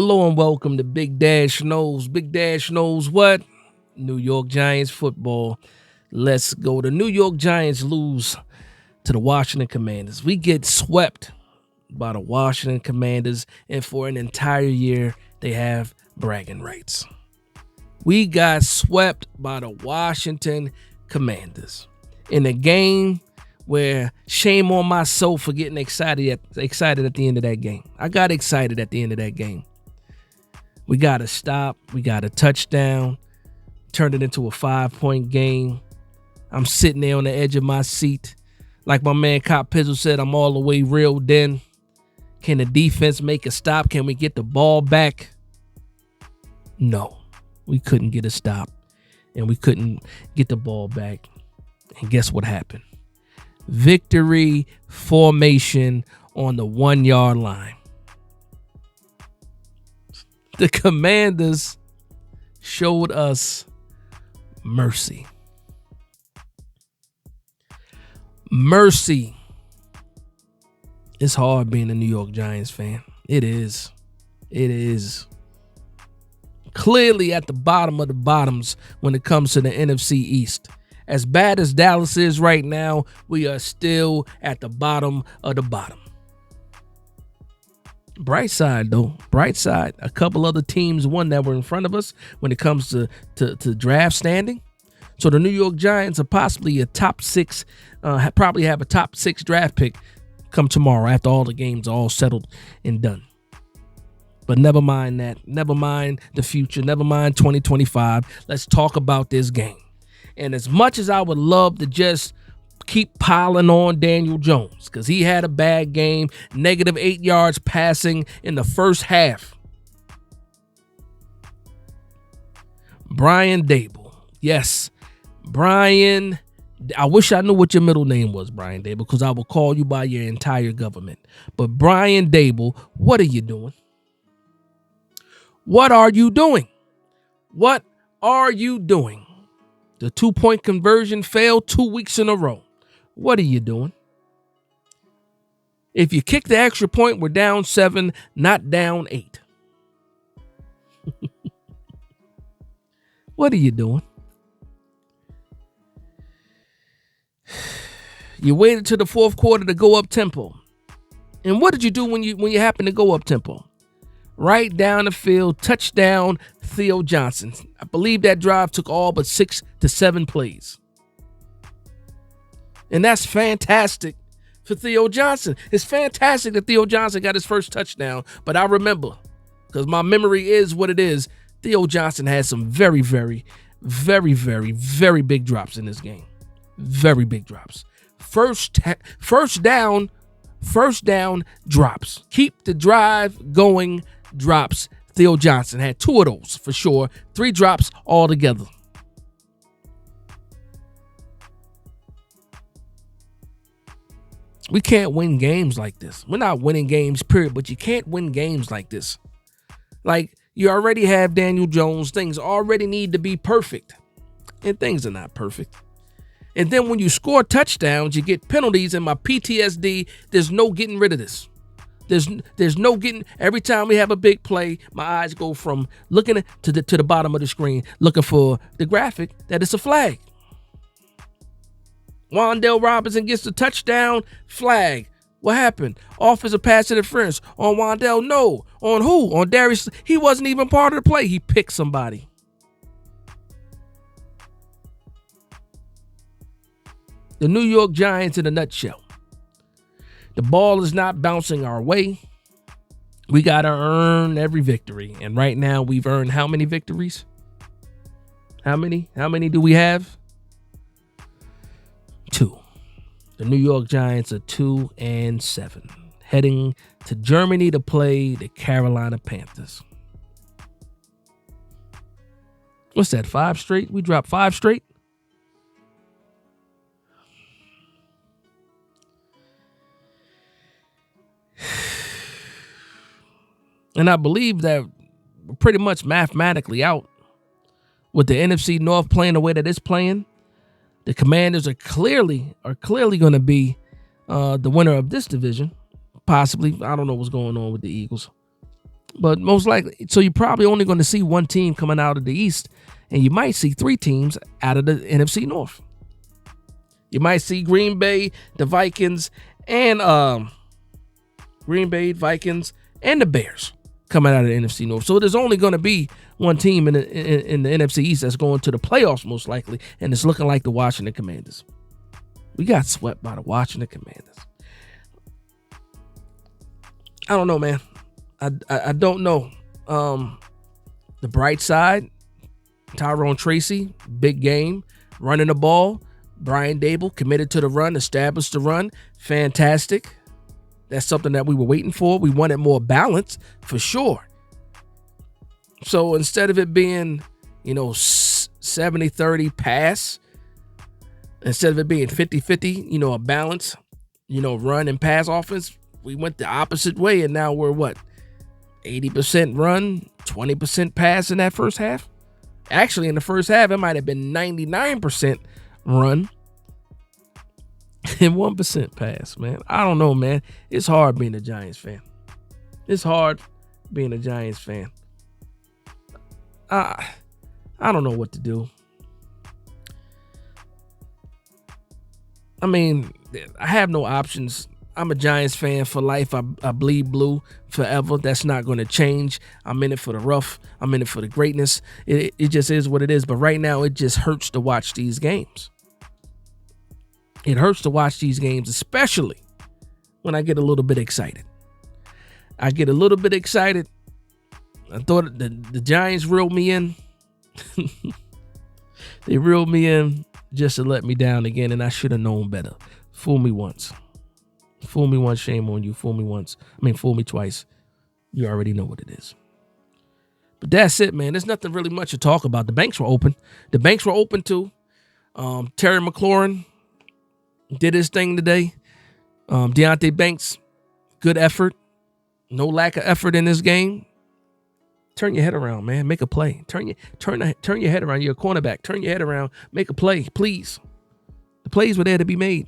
Hello and welcome to Big Dash Knows. Big Dash knows what? New York Giants football. Let's go. The New York Giants lose to the Washington Commanders. We get swept by the Washington Commanders, and for an entire year, they have bragging rights. We got swept by the Washington Commanders in a game where shame on myself for getting excited at the end of that game. I got excited at the end of that game. We got a stop. We got a touchdown. Turned it into a 5-point game. I'm sitting there on the edge of my seat. Like my man Cop Pizzle said, I'm all the way reeled in. Can the defense make a stop? Can we get the ball back? No, we couldn't get a stop. And we couldn't get the ball back. And guess what happened? Victory formation on the 1-yard line. The Commanders showed us mercy. Mercy. It's hard being a New York Giants fan. It is. It is. Clearly at the bottom of the bottoms when it comes to the NFC East. As bad as Dallas is right now, we are still at the bottom of the bottom. Bright side, though. Bright side. A couple other teams won that were in front of us when it comes to draft standing. So the New York Giants are possibly a top 6, probably have a top 6 draft pick come tomorrow after all the games are all settled and done. But never mind that. Never mind the future. Never mind 2025. Let's talk about this game. And as much as I would love to just keep piling on Daniel Jones, because he had a bad game, -8 yards passing in the first half. Brian Dable. Yes, Brian. I wish I knew what your middle name was, Brian Dable, because I will call you by your entire government. But Brian Dable, what are you doing? What are you doing? What are you doing? The 2-point conversion failed 2 weeks in a row. What are you doing? If you kick the extra point, we're down 7, not down 8. What are you doing? You waited to the fourth quarter to go up tempo. And what did you do when you happen to go up tempo? Right down the field, touchdown, Theo Johnson. I believe that drive took all but 6 to 7 plays. And that's fantastic for Theo Johnson. It's fantastic that Theo Johnson got his first touchdown. But I remember, because my memory is what it is, Theo Johnson had some very, very, very, very, very big drops in this game. Very big drops. First down drops. Keep the drive going drops. Theo Johnson had 2 of those for sure. 3 drops altogether. We can't win games like this. We're not winning games, period, but you can't win games like this. Like, you already have Daniel Jones. Things already need to be perfect. And things are not perfect. And then when you score touchdowns, you get penalties. And my PTSD, there's no getting rid of this. There's no getting. Every time we have a big play, my eyes go from looking to the bottom of the screen, looking for the graphic that it's a flag. Wan'Dale Robinson gets the touchdown, flag. What happened? Offensive pass interference on Wan'Dale? No. On who? On Darius. He wasn't even part of the play. He picked somebody. The New York Giants in a nutshell. The ball is not bouncing our way. We got to earn every victory. And right now we've earned how many victories? How many? How many do we have? 2. The New York Giants are 2-7, heading to Germany to play the Carolina Panthers. What's that, 5 straight? We dropped 5 straight? And I believe that we're pretty much mathematically out with the NFC North playing the way that it's playing. The Commanders are clearly going to be the winner of this division. Possibly. I don't know what's going on with the Eagles. But most likely, so you're probably only going to see one team coming out of the East, and you might see three teams out of the NFC North. You might see Green Bay, the Vikings, and the Bears coming out of the NFC North. So there's only going to be one team in the NFC East that's going to the playoffs most likely, and it's looking like the Washington Commanders. We got swept by the Washington Commanders. I don't know, man. I don't know. The bright side, Tyrone Tracy, big game, running the ball. Brian Dable committed to the run, established the run. Fantastic. That's something that we were waiting for. We wanted more balance for sure. So instead of it being, 70-30 pass, instead of it being 50-50, a balance, run and pass offense, we went the opposite way. And now we're 80% run, 20% pass in that first half? Actually, in the first half, it might have been 99% run and 1% pass, man. I don't know, man. It's hard being a Giants fan. It's hard being a Giants fan. I don't know what to do. I mean, I have no options. I'm a Giants fan for life. I bleed blue forever. That's not going to change. I'm in it for the rough. I'm in it for the greatness. It just is what it is. But right now, it just hurts to watch these games. It hurts to watch these games, especially when I get a little bit excited. I get a little bit excited. I thought the Giants reeled me in. They reeled me in just to let me down again, and I should have known better. Fool me once. Fool me once, shame on you. Fool me twice. You already know what it is. But that's it, man. There's nothing really much to talk about. The banks were open. The banks were open too. Terry McLaurin did his thing today. Deontay Banks, good effort. No lack of effort in this game. Turn your head around, man. Make a play. Turn your head around. You're a cornerback. Turn your head around. Make a play, please. The plays were there to be made.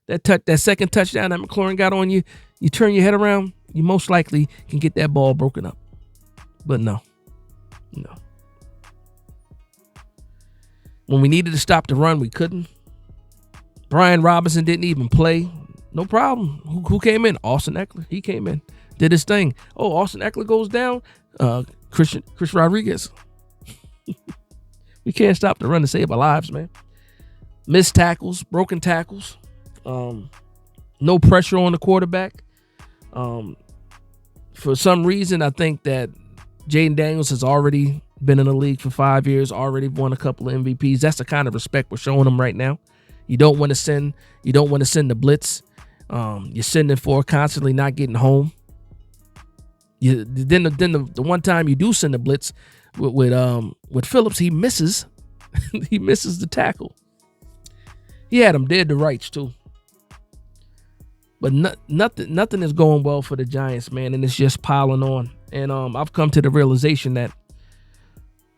That second touchdown that McLaurin got on you, you turn your head around, you most likely can get that ball broken up. But no. When we needed to stop the run, we couldn't. Brian Robinson didn't even play. No problem. Who came in? Austin Eckler. He came in, did his thing. Oh, Austin Eckler goes down. Chris Rodriguez. We can't stop the run to save our lives, man. Missed tackles, broken tackles. No pressure on the quarterback. For some reason, I think that Jaden Daniels has already been in the league for 5 years, already won a couple of MVPs. That's the kind of respect we're showing him right now. You don't want to send the blitz. You're sending for constantly not getting home. Then the one time you do send the blitz with Phillips, he misses. He misses the tackle. He had him dead to rights too. But nothing is going well for the Giants, man, and it's just piling on. And I've come to the realization that,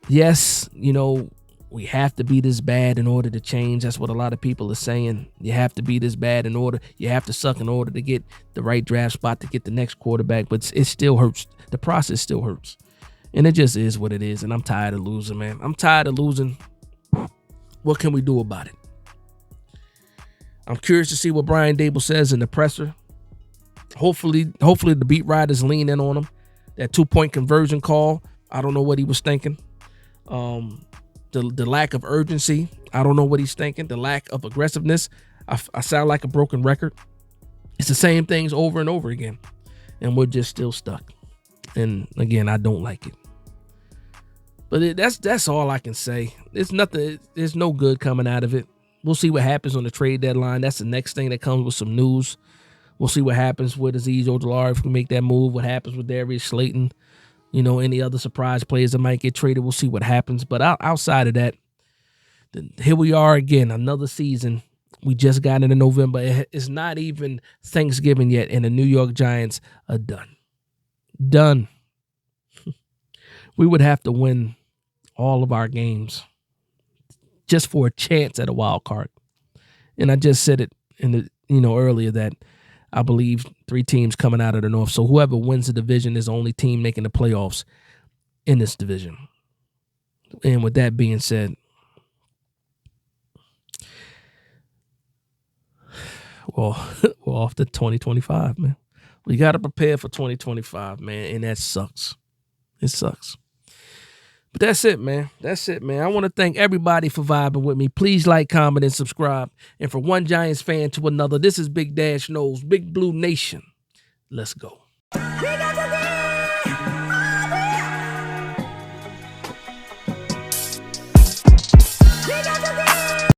yes, we have to be this bad in order to change. That's what a lot of people are saying. You have to be this bad you have to suck in order to get the right draft spot to get the next quarterback. But it still hurts. The process still hurts. And it just is what it is. And I'm tired of losing, man. I'm tired of losing. What can we do about it? I'm curious to see what Brian Dable says in the presser. Hopefully the beat writers lean in on him. That 2-point conversion call, I don't know what he was thinking. The lack of urgency, I don't know what he's thinking. The lack of aggressiveness, I sound like a broken record. It's the same things over and over again, and we're just still stuck. And again, I don't like it. But that's all I can say. There's nothing. There's no good coming out of it. We'll see what happens on the trade deadline. That's the next thing that comes with some news. We'll see what happens with Azeez Ojulari if we make that move. What happens with Darius Slayton? Any other surprise players that might get traded. We'll see what happens. But outside of that, here we are again, another season. We just got into November. It's not even Thanksgiving yet, and the New York Giants are done. Done. We would have to win all of our games just for a chance at a wild card. And I just said it earlier that I believe 3 teams coming out of the North. So whoever wins the division is the only team making the playoffs in this division. And with that being said, well, we're off to 2025, man. We got to prepare for 2025, man, and that sucks. It sucks. But that's it, man. That's it, man. I want to thank everybody for vibing with me. Please like, comment, and subscribe. And from one Giants fan to another, this is Big Dash Knows, Big Blue Nation. Let's go.